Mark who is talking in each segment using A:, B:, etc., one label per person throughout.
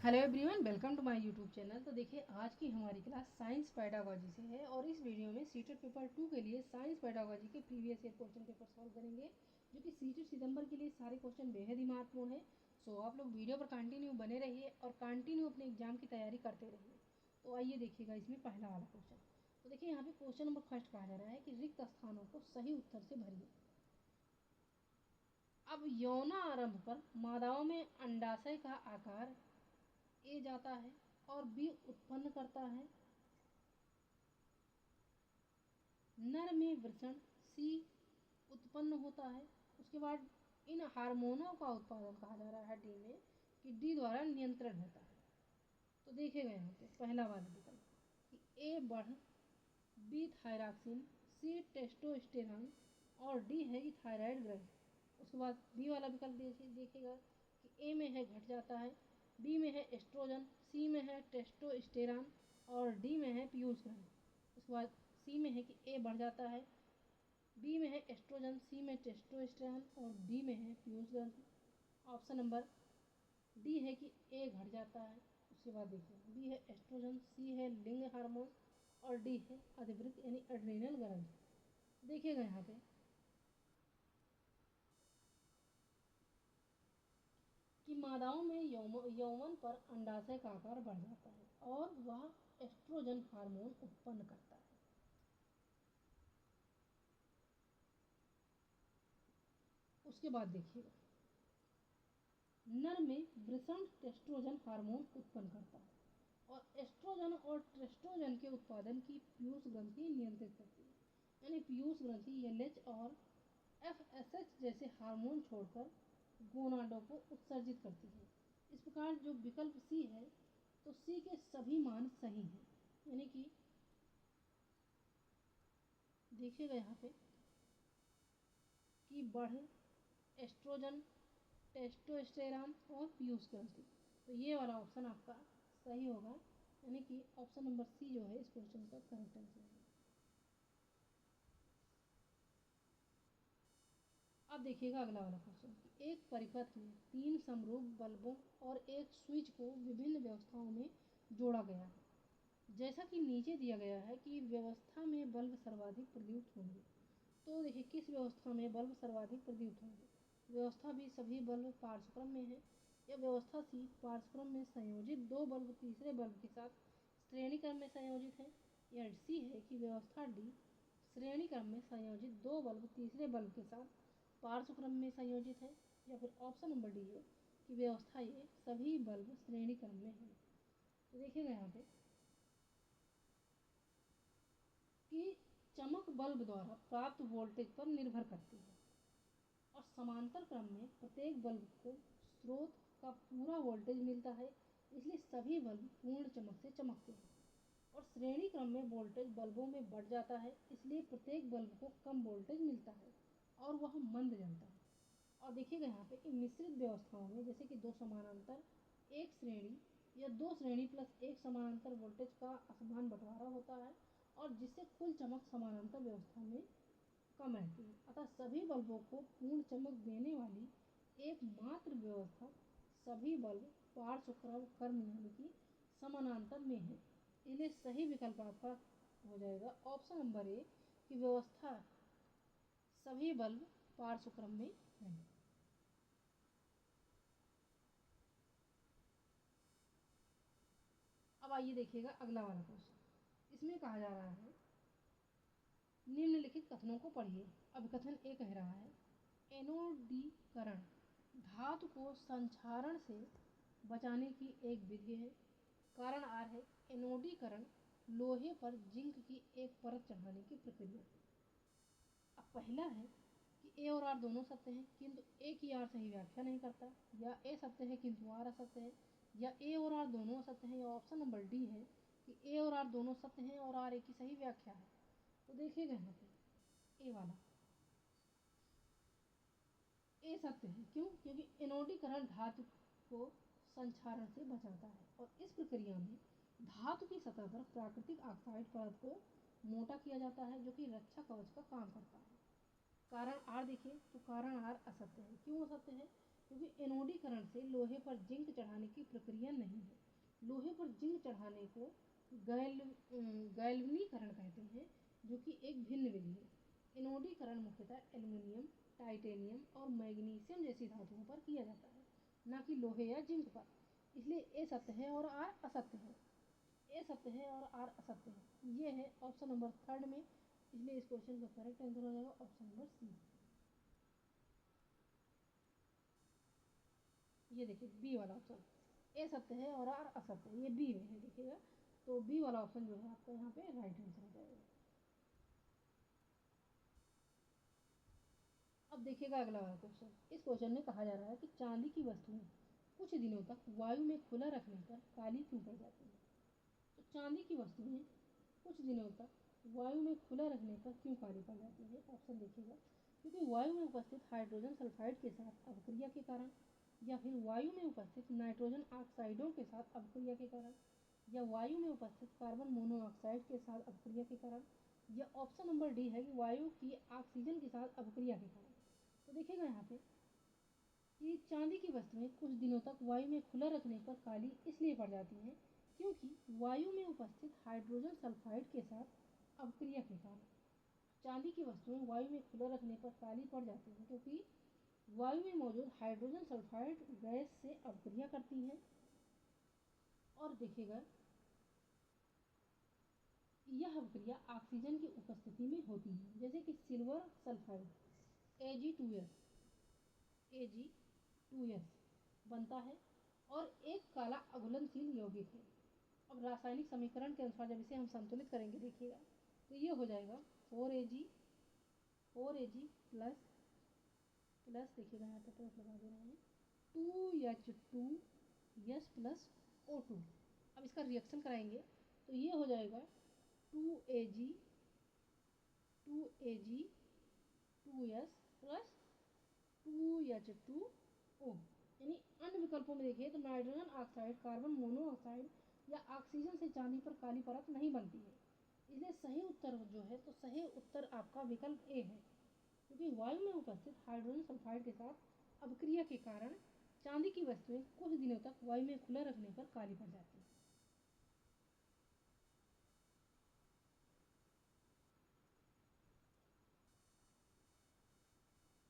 A: Hello everyone, welcome to my YouTube channel. तो देखिए, आज की हमारी क्लास साइंस पेडागोजी से है और इस वीडियो में सीटेट पेपर 2 के लिए साइंस पेडागोजी के previous year question paper solve करेंगे, जो कि सीटेट सितंबर के लिए सारे क्वेश्चन बेहद ही महत्वपूर्ण है। सो आप लोग वीडियो पर कंटिन्यू बने रहिए और कंटिन्यू अपने एग्जाम की तैयारी करते रहिए। तो आइए देखिएगा इसमें पहला वाला क्वेश्चन। तो देखिए, यहाँ पे क्वेश्चन नंबर फर्स्ट कहा जा रहा है कि रिक्त स्थानों को सही उत्तर से भरिए। अब यौनारंभ पर मादाओं में अंडाशय का आकार ए जाता है और बी उत्पन्न करता है। नर में वृषण सी उत्पन्न होता है। उसके बाद इन हार्मोनों का उत्पादन कहा जा रहा है डी में, कि डी द्वारा नियंत्रण होता है। तो देखेगा यहाँ पे पहला वाला विकल्प कि ए बढ़, बी थायरॉक्सिन, सी टेस्टोस्टेरॉन और डी है कि थायराइड ग्रंथि। उसके बाद बी वाला विकल्प देखेगा कि ए में है घट जाता है, बी में है एस्ट्रोजन, सी में है टेस्टोस्टेरॉन और डी में है पीयूष ग्रंथि। उसके बाद सी में है कि ए बढ़ जाता है, बी में है एस्ट्रोजन, सी में टेस्टोस्टेरॉन और डी में है पीयूष ग्रंथि। ऑप्शन नंबर डी है कि ए घट जाता है। उसके बाद देखिए, बी है एस्ट्रोजन, सी है लिंग हार्मोन और डी है अधिवृक्क यानी एड्रेनल ग्रंथि। देखिएगा यहाँ पे कि मादाओं में यौवन पर अंडाशय का आकार बढ़ जाता है और वह एस्ट्रोजन हार्मोन उत्पन्न करता है। उसके बाद देखिएगा, नर में वृषण टेस्ट्रोजन हार्मोन उत्पन्न करता है और एस्ट्रोजन और टेस्ट्रोजन के उत्पादन की पीयूष ग्रंथि नियंत्रित करती है। यानी पीयूष ग्रंथि एलएच और एफएसएच जैसे हार्मोन छोड़कर गोनाडों को उत्सर्जित करती है। इस प्रकार जो विकल्प सी है, तो सी के सभी मान सही हैं। यानी कि देखिएगा यहाँ पे कि बढ़, एस्ट्रोजन, टेस्टोस्टेरॉन और पीयूष ग्रंथि। तो ये वाला ऑप्शन आपका सही होगा, यानी कि ऑप्शन नंबर सी जो है इस क्वेश्चन का करेक्ट आंसर है। अब देखिएगा अगला वाला क्वेश्चन। एक परिपथ में 3 समरूप बल्बों और एक स्विच को विभिन्न व्यवस्थाओं में जोड़ा गया है। जैसा कि नीचे दिया गया है कि व्यवस्था में बल्ब सर्वाधिक प्रदीप्त होंगे। तो देखिए, किस व्यवस्था में बल्ब सर्वाधिक प्रदीप्त होंगे। व्यवस्था भी सभी बल्ब पार्श्वक्रम में है, या व्यवस्था सी पार्श्वक्रम में संयोजित 2 बल्ब तीसरे बल्ब के साथ श्रेणी क्रम में संयोजित है, या सी है कि व्यवस्था डी श्रेणी क्रम में संयोजित 2 बल्ब तीसरे बल्ब के साथ पार्श्वक्रम में संयोजित है, या फिर ऑप्शन नंबर डी है कि व्यवस्था ये सभी बल्ब श्रेणी क्रम में है। तो देखिएगा यहाँ पे कि चमक बल्ब द्वारा प्राप्त वोल्टेज पर निर्भर करती है और समांतर क्रम में प्रत्येक बल्ब को स्रोत का पूरा वोल्टेज मिलता है, इसलिए सभी बल्ब पूर्ण चमक से चमकते हैं। और श्रेणी क्रम में वोल्टेज बल्बों में बढ़ जाता है, इसलिए प्रत्येक बल्ब को कम वोल्टेज मिलता है और वह मंद जलता है। और देखिएगा यहाँ पे इन मिश्रित व्यवस्थाओं में, जैसे कि 2 समानांतर, एक श्रेणी या 2 श्रेणी प्लस एक समानांतर वोल्टेज का असमान बंटवारा होता है और जिससे कुल चमक समानांतर व्यवस्था में कम रहती है। अतः सभी बल्बों को पूर्ण चमक देने वाली एकमात्र व्यवस्था सभी बल्ब पार्श्वक्रम यानी कि समानांतर में है। इसलिए सही विकल्प आपका हो जाएगा ऑप्शन नंबर ए कि व्यवस्था सभी बल्ब पार्श्वक्रम में है। अब आइए देखिएगा अगला वाला क्वेश्चन। इसमें कहा जा रहा है निम्नलिखित कथनों को पढ़िए। अब कथन ए कह रहा है एनोडीकरण धातु को संक्षारण से बचाने की एक विधि है। कारण आर है एनोडीकरण लोहे पर जिंक की एक परत चढ़ाने की प्रक्रिया है। अब पहला है कि ए और आर दोनों सत्य हैं किंतु ए की आर सही व्याख्या नहीं करता, या ए सत्य है किंतु आर असत्य है, या ए और आर दोनों असत्य हैं, या ऑप्शन नंबर डी है कि ए और आर दोनों सत्य हैं और आर ए की सही व्याख्या है। तो देखिएगा यहाँ पे ए वाला ए सत्य है। क्यों? क्योंकि एनोडीकरण धातु को संक्षारण से बचाता है और इस प्रक्रिया में धातु की सतह पर प्राकृतिक ऑक्साइड परत को मोटा किया जाता है, जो कि रक्षा कवच का काम करता है। कारण आर देखिए, तो कारण आर असत्य है। क्यों असत्य है? क्योंकि एनोडीकरण से लोहे पर जिंक चढ़ाने की प्रक्रिया नहीं है। लोहे पर जिंक चढ़ाने को गैल्वनीकरण कहते हैं, जो कि एक भिन्न विधि है। एनोडीकरण मुख्यतः एल्युमिनियम, टाइटेनियम और मैग्नीशियम जैसी धातुओं पर किया जाता है, न कि लोहे या जिंक पर। इसलिए ए सत्य है और आर असत्य है। ए सत्य है और आर असत्य है। ये है ऑप्शन नंबर थर्ड में, इसलिए इस क्वेश्चन का करेक्ट आंसर हो जाएगा ऑप्शन नंबर सी। ये देखिए बी वाला ऑप्शन, ए सत्य है और आर असत्य है, ये बी में है देखिएगा। तो बी वाला ऑप्शन जो है आपका यहाँ पे राइट आंसर हो जाएगा। अब देखिएगा अगला वाला क्वेश्चन। इस क्वेश्चन में कहा जा रहा है कि चांदी की वस्तुएं कुछ दिनों तक वायु में खुला रखने पर काली क्यों पड़ जाती है। तो चांदी की वस्तुएं कुछ दिनों तक वायु में खुला रखने पर क्यों काली पड़ जाती है। ऑप्शन देखिएगा, क्योंकि वायु में उपस्थित हाइड्रोजन सल्फाइड के साथ अपक्रिया के कारण, या फिर वायु में उपस्थित नाइट्रोजन ऑक्साइडों के साथ अपक्रिया के कारण, या वायु में उपस्थित कार्बन मोनोऑक्साइड के साथ अपक्रिया के कारण, या ऑप्शन नंबर डी है कि वायु की ऑक्सीजन के साथ अपक्रिया के कारण। तो देखिएगा यहाँ पे कि चांदी की वस्तुएं कुछ दिनों तक वायु में खुला रखने पर काली इसलिए पड़ जाती हैं क्योंकि वायु में उपस्थित हाइड्रोजन सल्फाइड के साथ अपक्रिया के कारण। चांदी की वस्तुएं वायु में खुला रखने पर काली पड़ जाती हैं क्योंकि वायु में मौजूद हाइड्रोजन सल्फाइड गैस से अपक्रिया करती है। और देखिएगा यह अपक्रिया ऑक्सीजन की उपस्थिति में होती है, जैसे कि सिल्वर सल्फाइड Ag2S Ag2S बनता है और एक काला अघुलनशील यौगिक है। अब रासायनिक समीकरण के अनुसार जब इसे हम संतुलित करेंगे देखिएगा, तो ये हो जाएगा 4Ag प्लस प्लस देखिएगा यहाँ पे प्लस लगा दे रहे हैं 2H2S प्लस O2। अब इसका रिएक्शन कराएंगे तो ये हो जाएगा 2Ag2S प्लस 2H2O। यानी अन्य विकल्पों में देखिए तो नाइट्रोजन ऑक्साइड, कार्बन मोनोऑक्साइड या ऑक्सीजन से चांदी पर काली परत नहीं बनती है। इसलिए सही उत्तर जो है, तो सही उत्तर आपका विकल्प ए है, क्योंकि वायु में उपस्थित हाइड्रोजन सल्फाइड के साथ अपक्रिया के कारण चांदी की वस्तुएं कुछ दिनों तक वायु में खुला रखने पर काली पड़ जाती हैं।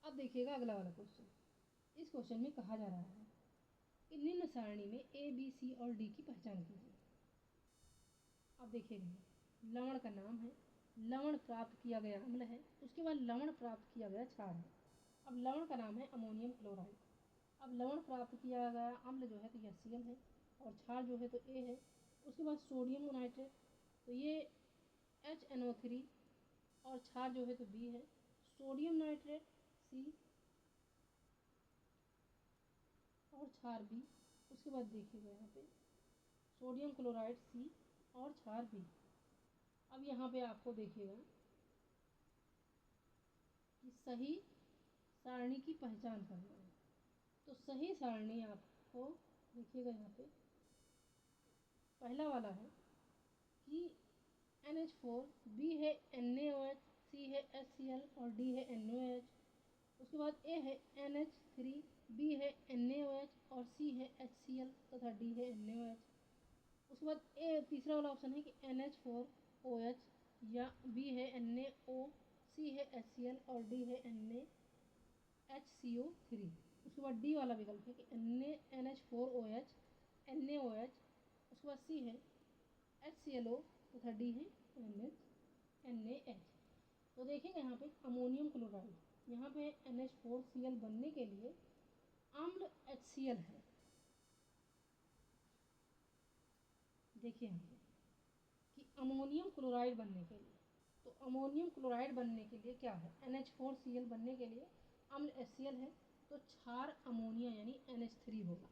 A: अब देखिएगा अगला वाला क्वेश्चन। इस क्वेश्चन में कहा जा रहा है कि निम्न सारणी में ए, बी, सी और डी की पहचान कीजिए। अब देखिएगा लवण का नाम है, लवण प्राप्त किया गया अम्ल है, उसके बाद लवण प्राप्त किया गया क्षार है। अब लवण का नाम है अमोनियम क्लोराइड। अब लवण प्राप्त किया गया अम्ल जो है तो यह Cl है, और क्षार जो है तो A है। उसके बाद सोडियम नाइट्रेट, तो ये HNO3, और क्षार जो है तो B है। सोडियम नाइट्रेट C और क्षार B। उसके बाद देखिएगा यहाँ पे सोडियम क्लोराइड C और क्षार B। अब यहाँ पे आपको देखिएगा कि सही सारणी की पहचान करना है। तो सही सारणी आपको देखिएगा यहाँ पे पहला वाला है कि NH4, B है NaOH, C है HCl और D है NaOH। उसके बाद A है NH3, B है NaOH और C है HCl तथा D है NaOH। उसके बाद A तीसरा वाला ऑप्शन है कि NH4OH, या B है NaO, C है HCl और D है NaHCO3। उसके बाद D वाला विकल्प है कि NH4OH, NaOH, उसके बाद C है HClO तथा D है NaH। तो देखिएगा यहाँ पे अमोनियम क्लोराइड, यहाँ पे NH4Cl बनने के लिए अम्ल HCl है। देखिए यहाँ पे कि अमोनियम क्लोराइड बनने के लिए, तो अमोनियम क्लोराइड बनने के लिए क्या है, NH4Cl बनने के लिए अम्ल HCl है, तो क्षार अमोनिया यानी NH3 होगा।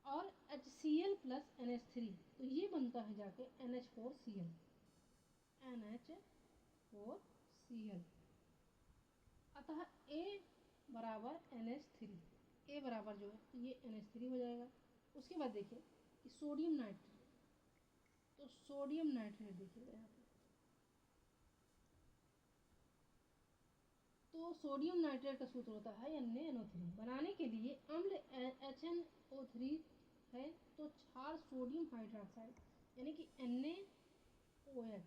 A: और HCl प्लस NH3, तो ये बनता है जाके NH4Cl। अतः A बराबर NH3, A बराबर जो है तो ये NH3 हो जाएगा। उसके बाद देखिए कि सोडियम नाइट्रेट, तो सोडियम नाइट्रेट देखिएगा यहाँ पे, तो सोडियम नाइट्रेट का सूत्र होता है NaNO3। बनाने के लिए अम्ल HNO3 है तो क्षार सोडियम हाइड्रोक्साइड यानी कि NaOH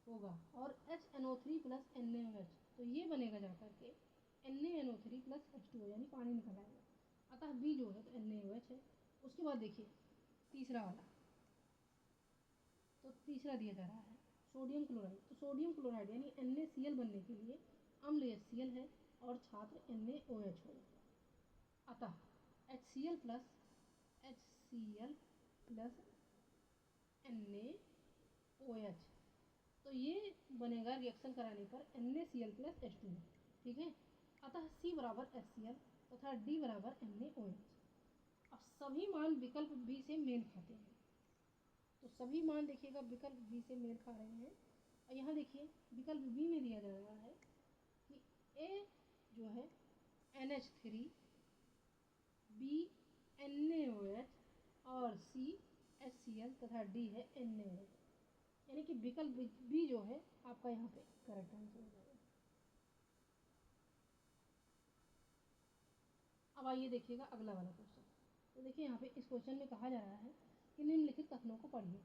A: होगा और HNO3 प्लस NaOH, तो ये बनेगा जाकर के NaNO3 प्लस H2O यानी पानी निकल आएगा। अतः B जो है तो NaOH है। उसके बाद देखिए तीसरा वाला, तो तीसरा दिया जा रहा है सोडियम क्लोराइड। तो सोडियम क्लोराइड यानी NaCl बनने के लिए अम्ल HCl है और छात्र NaOH होगा। अतः HCl प्लस NaOH, तो ये बनेगा रिएक्शन कराने पर NaCl प्लस H2O। ठीक है, अतः C बराबर HCl तथा D बराबर NaOH। अब सभी मान विकल्प बी से मेल खाते हैं, तो सभी मान देखिएगा विकल्प बी से मेल खा रहे हैं। और यहाँ देखिए विकल्प बी में दिया जा रहा है कि ए जो है NH3, बी NaOH और सी HCl तथा डी है NaOH, यानी कि विकल्प बी जो है आपका यहाँ पे करेक्ट आंसर हो जाएगा। अब आइए देखिएगा अगला वाला क्वेश्चन। तो देखिए यहाँ पे इस क्वेश्चन में कहा जा रहा है कि निम्नलिखित कथनों को पढ़िए।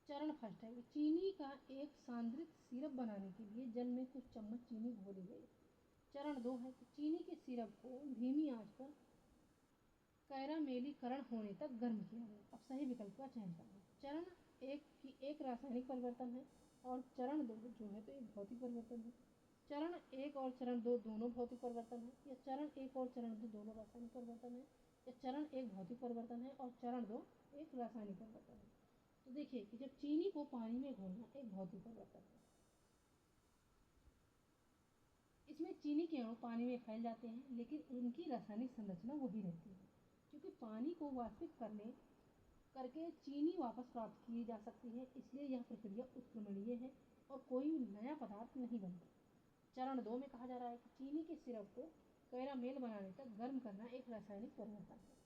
A: चरण फर्स्ट है कि चीनी का एक सांद्रित सिरप बनाने के लिए जल में कुछ चम्मच चीनी घोली गई। चरण दो है कि चीनी के सिरप को धीमी आंच पर कैरामेलीकरण होने तक गर्म किया गया। अब सही विकल्प का चयन करना। चरण एक की एक रासायनिक परिवर्तन है और चरण दो जो है तो एक भौतिक परिवर्तन है। चरण एक और चरण दो दोनों भौतिक परिवर्तन है, या चरण एक और चरण दो दोनों रासायनिक परिवर्तन है, या चरण एक भौतिक परिवर्तन है और चरण दो एक रासायनिक परिवर्तन है। तो देखिए कि जब चीनी को पानी में घोलना एक भौतिक परिवर्तन है, इसमें चीनी के अणु पानी में फैल जाते हैं लेकिन उनकी रासायनिक संरचना वही रहती है। क्योंकि पानी को वाष्पित करके चीनी वापस प्राप्त की जा सकती है, इसलिए यह प्रक्रिया उत्क्रमणीय है और कोई नया पदार्थ नहीं बनता। चरण दो में कहा जा रहा है कि चीनी के सिरप को कैरामेल बनाने तक गर्म करना एक रासायनिक परिवर्तन है।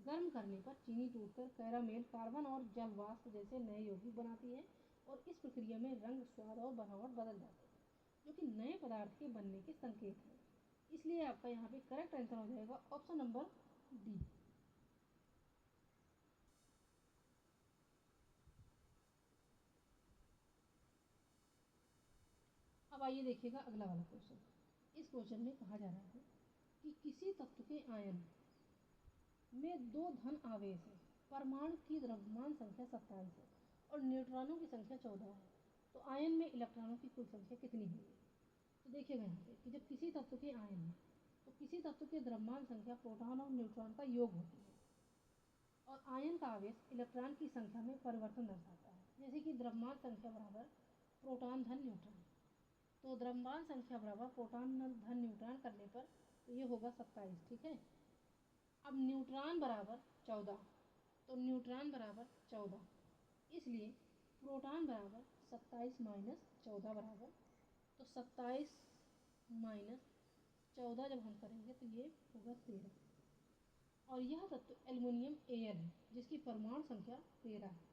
A: गर्म करने पर चीनी टूटकर कैरामेल कार्बन और जल वाष्प जैसे नए यौगिक बनाती है और इस प्रक्रिया में रंग, स्वाद और बनावट बदल जाते हैं, जो कि नए पदार्थ के बनने के संकेत हैं। इसलिए आपका यहाँ पे करेक्ट आंसर हो जाएगा ऑप्शन नंबर डी। अब आइए देखिएगा अगला वाला क्वेश्चन। इस क्वेश्चन में कहा जा रहा है कि किसी तत्व के आयन में दो धन आवेश है, परमाणु की द्रव्यमान संख्या 27 है और न्यूट्रॉनों की संख्या 14 है, तो आयन में इलेक्ट्रॉनों की कुल संख्या कितनी होगी। तो देखिएगा यहाँ पे कि जब किसी तत्व के आयन में, तो किसी तत्व के द्रव्यमान संख्या प्रोटॉन और न्यूट्रॉन का योग होती है और आयन का आवेश इलेक्ट्रॉन की संख्या में परिवर्तन दर्शाता है। जैसे कि द्रव्यमान संख्या बराबर प्रोटॉन धन न्यूट्रॉन, तो द्रव्यमान संख्या बराबर प्रोटॉन धन न्यूट्रॉन करने पर तो ये होगा 27। ठीक है, अब न्यूट्रॉन बराबर 14, तो न्यूट्रॉन बराबर 14, इसलिए प्रोटॉन बराबर 27 माइनस 14 बराबर, तो 27 माइनस 14 जब हम करेंगे तो ये होगा 13। और यह तत्व एल्युमिनियम Al है जिसकी परमाणु संख्या 13 है।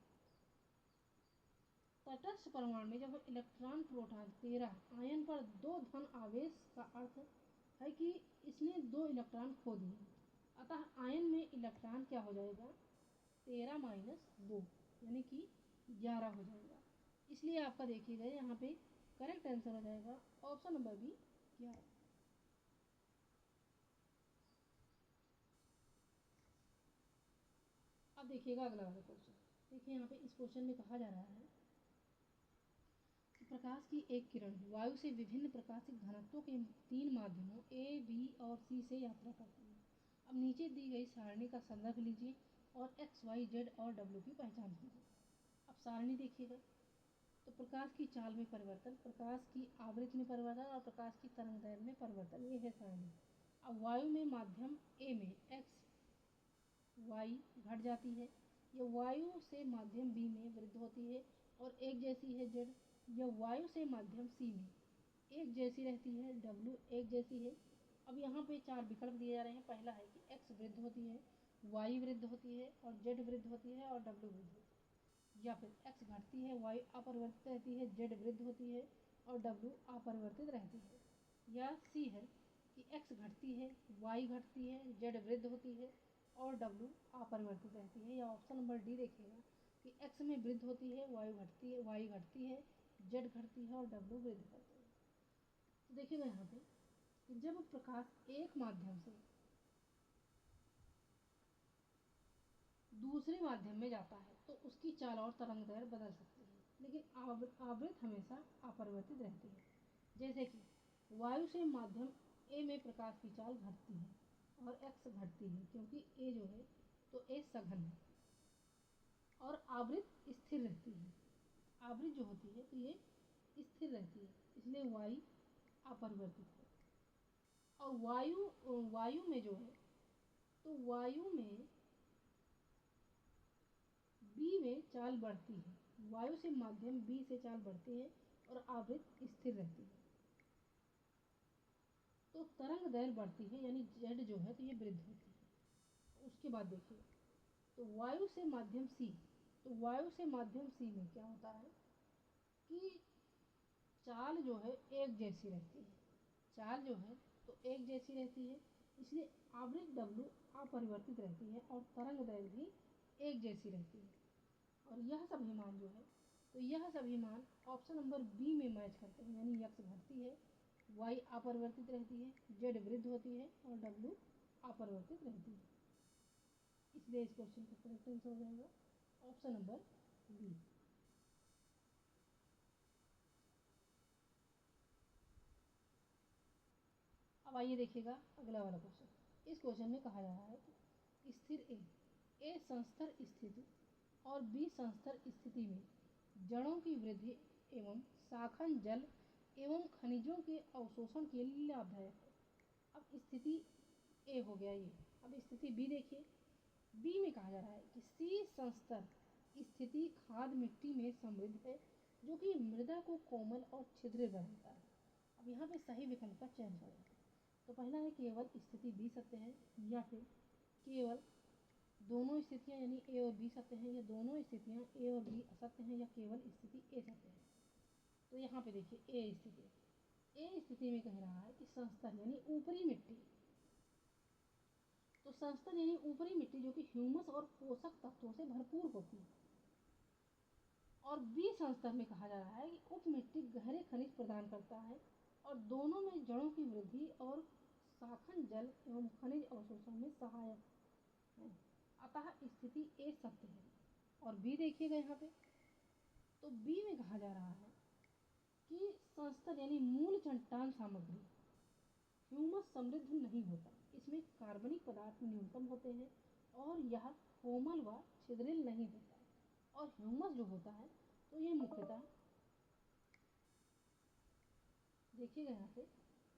A: तटस्थ परमाणु में जब हम इलेक्ट्रॉन प्रोटॉन 13 आयन पर दो धन आवेश का अर्थ है कि इसने दो इलेक्ट्रॉन खो दिए, अतः आयन में इलेक्ट्रॉन क्या हो जाएगा 13 माइनस 2 यानी कि 11 हो जाएगा। इसलिए आपका देखिएगा यहाँ पे करेक्ट आंसर हो जाएगा ऑप्शन नंबर बी 11। अब देखिएगा अगला वाला क्वेश्चन। देखिए यहाँ पे इस क्वेश्चन में कहा जा रहा है कि प्रकाश की एक किरण वायु से विभिन्न प्रकाशिक घनत्वों के तीन माध्यमों ए, बी और सी से यात्रा करती है। अब नीचे दी गई सारणी का संदर्भ लीजिए और एक्स, वाई, जेड और डब्ल्यू की पहचान कीजिए। अब सारणी देखिएगा, तो प्रकाश की चाल में परिवर्तन, प्रकाश की आवृत्ति में परिवर्तन और प्रकाश की तरंगदैर्घ्य में परिवर्तन, ये है सारणी। अब वायु में माध्यम ए में एक्स वाई घट जाती है, यह वायु से माध्यम बी में वृद्धि होती है और एक जैसी है जेड। यह वायु से माध्यम सी में एक जैसी रहती है, डब्ल्यू एक जैसी है। अब यहाँ पे चार विकल्प दिए जा रहे हैं। पहला है कि एक्स वृद्धि होती है, वाई वृद्धि होती है और जेड वृद्धि होती है और डब्ल्यू वृद्धि होती है, या फिर एक्स घटती है, वाई अपरिवर्तित रहती है, जेड वृद्धि होती है और W अपरिवर्तित रहती है। या सी है कि x घटती है, y घटती है, z वृद्ध होती है और W अपरिवर्तित रहती है। या ऑप्शन नंबर डी देखिएगा कि x में वृद्ध होती है, y घटती है, z घटती है और W वृद्ध करती है। तो देखिएगा यहाँ पे कि जब प्रकाश एक माध्यम से दूसरे माध्यम में जाता है तो उसकी चाल और तरंग दैर्घ्य बदल सकती है, लेकिन आवृत्ति हमेशा अपरिवर्तित रहती है। जैसे कि वायु से माध्यम ए में प्रकाश की चाल घटती है और x घटती है, क्योंकि a जो है तो a सघन है और आवृत्ति स्थिर रहती है। आवृत्ति जो होती है तो ये स्थिर रहती है, इसलिए y अपरिवर्तित है। और वायु में जो है तो वायु में B में चाल बढ़ती है, वायु से माध्यम B से चाल बढ़ती है और आवृत्ति स्थिर रहती है, तो तरंग दैर्घ्य बढ़ती है, यानी Z जो है तो ये वृद्ध होती है। उसके बाद देखिए तो वायु से माध्यम C, तो वायु से माध्यम C में क्या होता है कि चाल जो है एक जैसी रहती है, चाल जो है तो एक जैसी रहती है, इसलिए आवृत्ति W अपरिवर्तित रहती है और तरंग दैर्घ्य भी एक जैसी रहती है। और यह सभी मान जो है तो यह सभी मान ऑप्शन नंबर बी में मैच करते हैं, यानी x घटती है, y अपरिवर्तित रहती है, z वृद्ध होती है और w अपरिवर्तित रहती है। इसलिए इस क्वेश्चन का करेक्ट आंसर हो जाएगा ऑप्शन नंबर बी। अब आइए देखिएगा अगला वाला क्वेश्चन। इस क्वेश्चन में कहा जा रहा है कि स्थिर ए संस्तर स्थिति और बी संस्तर स्थिति में जड़ों की वृद्धि एवं शाखन जल एवं खनिजों के अवशोषण के लिए लाभदायक है। अब स्थिति ए हो गया ये। अब स्थिति बी देखिए, बी में कहा जा रहा है कि सी संस्तर स्थिति खाद मिट्टी में समृद्ध है, जो कि मृदा को कोमल और छिद्र बनाता है। अब यहाँ पे सही विकल्प का चयन करें। तो पहला है केवल स्थिति बी सत्य है, या फिर केवल दोनों स्थितियां यानी ए और बी सत्य हैं, या दोनों स्थितियां ए और बी असत्य हैं, या केवल स्थिति ए सत्य है। तो यहाँ पे देखिए ए स्थिति में कह रहा है कि संस्तर यानी ऊपरी मिट्टी, तो संस्तर यानी ऊपरी मिट्टी जो कि ह्यूमस और पोषक तत्वों से भरपूर होती है। और बी संस्तर में कहा जा रहा है कि उप मिट्टी गहरे खनिज प्रदान करता है और दोनों में जड़ों की वृद्धि और शाखन जल एवं खनिज अवशोषण में सहायक है। अतः स्थिति ए सत्य है। और बी देखिएगा यहाँ पे, तो बी में कहा जा रहा है कि संस्तर यानी मूल चट्टान सामग्री ह्यूमस समृद्ध नहीं होता, इसमें कार्बनिक पदार्थ न्यूनतम होते हैं और यह कोमल व छिद्रिल नहीं होता। और ह्यूमस जो होता है तो ये मुख्यतः देखिएगा यहाँ पे,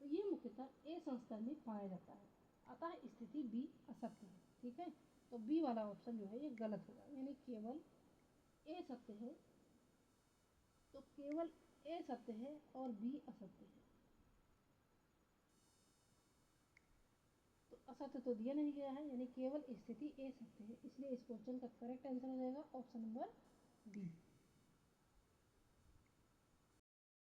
A: तो ये मुख्यतः ए संस्तर में पाया जाता है। अतः स्थिति बी असत्य है। ठीक है, तो बी वाला ऑप्शन जो है ये गलत होगा, यानी केवल ए सत्य है, तो केवल ए सत्य है और बी असत्य है। तो असत्य तो दिया नहीं गया है, यानी केवल स्थिति ए सत्य है, इसलिए इस क्वेश्चन का करेक्ट आंसर हो जाएगा ऑप्शन नंबर बी।